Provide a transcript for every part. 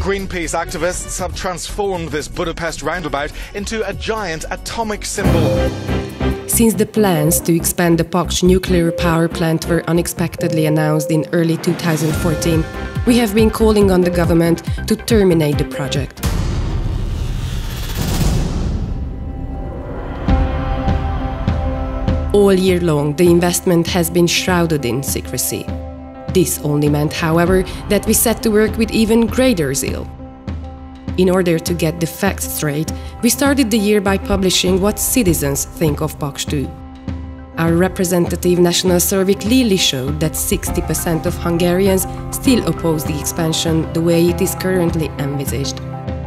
Greenpeace activists have transformed this Budapest roundabout into a giant atomic symbol. Since the plans to expand the Paks nuclear power plant were unexpectedly announced in early 2014, we have been calling on the government to terminate the project. All year long, the investment has been shrouded in secrecy. This only meant, however, that we set to work with even greater zeal. In order to get the facts straight, we started the year by publishing what citizens think of Paks 2. Our representative national survey clearly showed that 60% of Hungarians still oppose the expansion the way it is currently envisaged.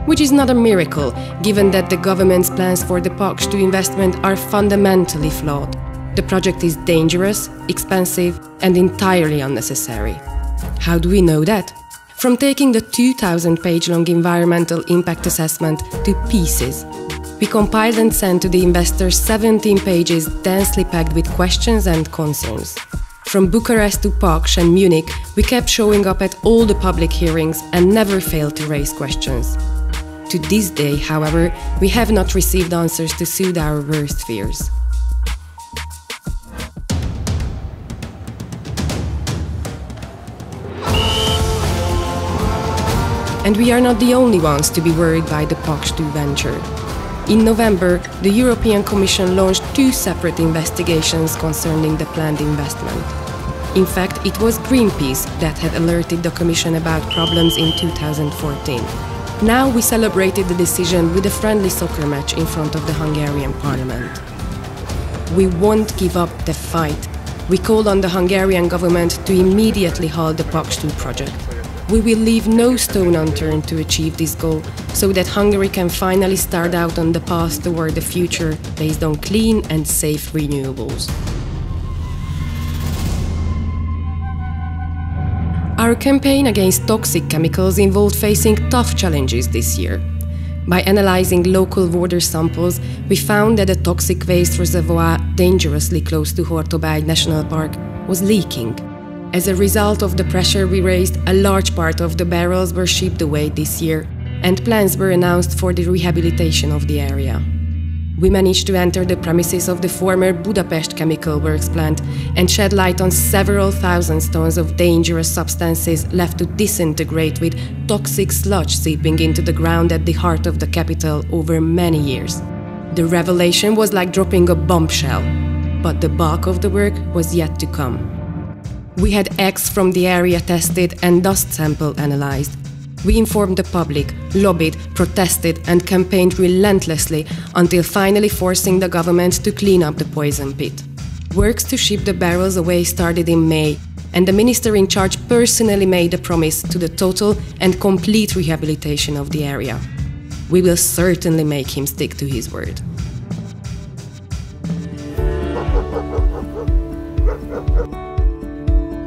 Which is not a miracle, given that the government's plans for the Paks 2 investment are fundamentally flawed. The project is dangerous, expensive, and entirely unnecessary. How do we know that? From taking the 2,000-page-long environmental impact assessment to pieces. We compiled and sent to the investors 17 pages densely packed with questions and concerns. From Bucharest to Paks and Munich, we kept showing up at all the public hearings and never failed to raise questions. To this day, however, we have not received answers to soothe our worst fears. And we are not the only ones to be worried by the Paks 2 venture. In November, the European Commission launched 2 separate investigations concerning the planned investment. In fact, it was Greenpeace that had alerted the Commission about problems in 2014. Now we celebrated the decision with a friendly soccer match in front of the Hungarian parliament. We won't give up the fight. We called on the Hungarian government to immediately halt the Paks 2 project. We will leave no stone unturned to achieve this goal, so that Hungary can finally start out on the path toward the future based on clean and safe renewables. Our campaign against toxic chemicals involved facing tough challenges this year. By analyzing local water samples, we found that a toxic waste reservoir dangerously close to Hortobágy National Park was leaking. As a result of the pressure we raised, a large part of the barrels were shipped away this year, and plans were announced for the rehabilitation of the area. We managed to enter the premises of the former Budapest Chemical Works plant and shed light on several thousand tons of dangerous substances left to disintegrate with toxic sludge seeping into the ground at the heart of the capital over many years. The revelation was like dropping a bombshell, but the bulk of the work was yet to come. We had eggs from the area tested and dust sample analyzed. We informed the public, lobbied, protested and campaigned relentlessly until finally forcing the government to clean up the poison pit. Works to ship the barrels away started in May, and the minister in charge personally made a promise to the total and complete rehabilitation of the area. We will certainly make him stick to his word.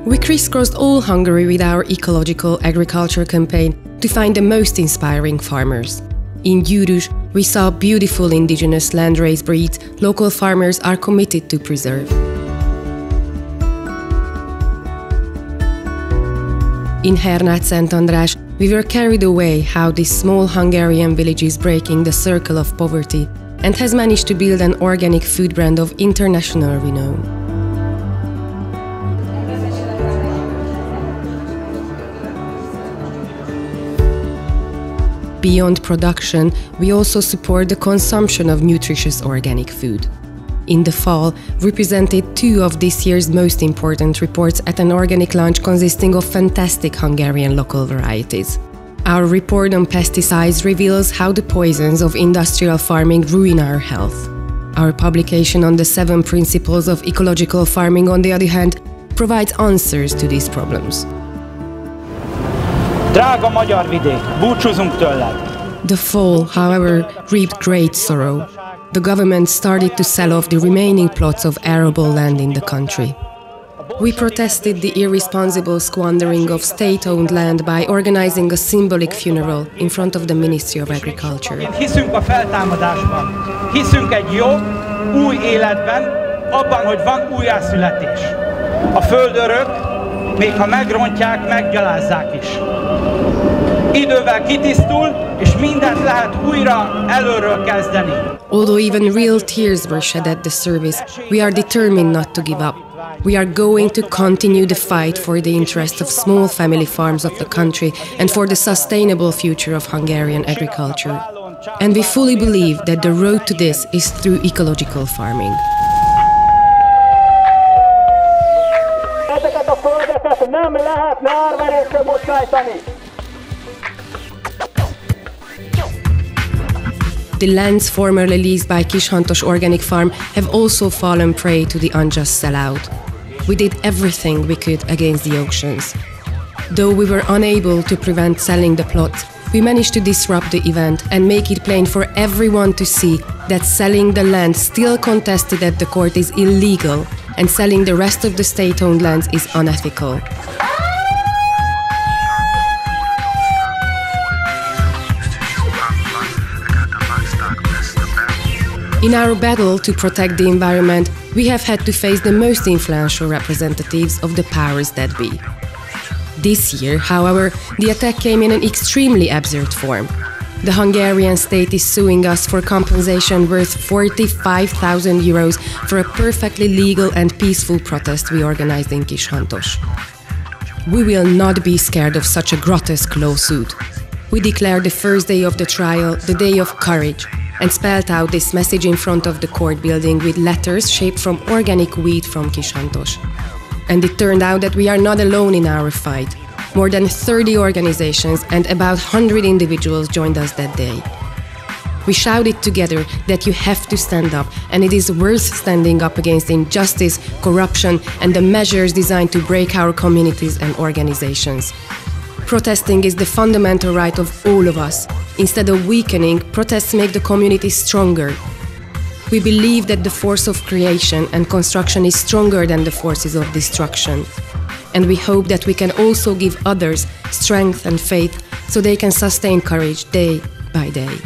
We crisscrossed all Hungary with our ecological agriculture campaign to find the most inspiring farmers. In Győrűs, we saw beautiful indigenous landrace breeds local farmers are committed to preserve. In Hernát-Szentandrás, we were carried away how this small Hungarian village is breaking the circle of poverty and has managed to build an organic food brand of international renown. Beyond production, we also support the consumption of nutritious organic food. In the fall, we presented 2 of this year's most important reports at an organic lunch consisting of fantastic Hungarian local varieties. Our report on pesticides reveals how the poisons of industrial farming ruin our health. Our publication on the 7 principles of ecological farming, on the other hand, provides answers to these problems. Drága magyar vidék, búcsúzunk tőled! The fall, however, reaped great sorrow. The government started to sell off the remaining plots of arable land in the country. We protested the irresponsible squandering of state-owned land by organizing a symbolic funeral in front of the Ministry of Agriculture. Hiszünk a feltámadásban, hiszünk egy jobb, új életben, abban, hogy van újjászületés. A földörök, még ha megrontják, meggyalázzák is. idővel kitisztul, és mindent lehet újra előről kezdeni. Although even real tears were shed at the service, we are determined not to give up. We are going to continue the fight for the interests of small family farms of the country and for the sustainable future of Hungarian agriculture. And we fully believe that the road to this is through ecological farming. Ezeket a földeket nem lehetne árverésre bocsájtani. The lands formerly leased by Kishantos Organic Farm have also fallen prey to the unjust sellout. We did everything we could against the auctions. Though we were unable to prevent selling the plots, we managed to disrupt the event and make it plain for everyone to see that selling the land still contested at the court is illegal and selling the rest of the state-owned lands is unethical. In our battle to protect the environment, we have had to face the most influential representatives of the powers that be. This year, however, the attack came in an extremely absurd form. The Hungarian state is suing us for compensation worth 45,000 euros for a perfectly legal and peaceful protest we organized in Kishantos. We will not be scared of such a grotesque lawsuit. We declared the first day of the trial the day of courage and spelled out this message in front of the court building with letters shaped from organic wheat from Kishantos. And it turned out that we are not alone in our fight. More than 30 organizations and about 100 individuals joined us that day. We shouted together that you have to stand up, and it is worth standing up against injustice, corruption, and the measures designed to break our communities and organizations. Protesting is the fundamental right of all of us. Instead of weakening, protests make the community stronger. We believe that the force of creation and construction is stronger than the forces of destruction. And we hope that we can also give others strength and faith so they can sustain courage day by day.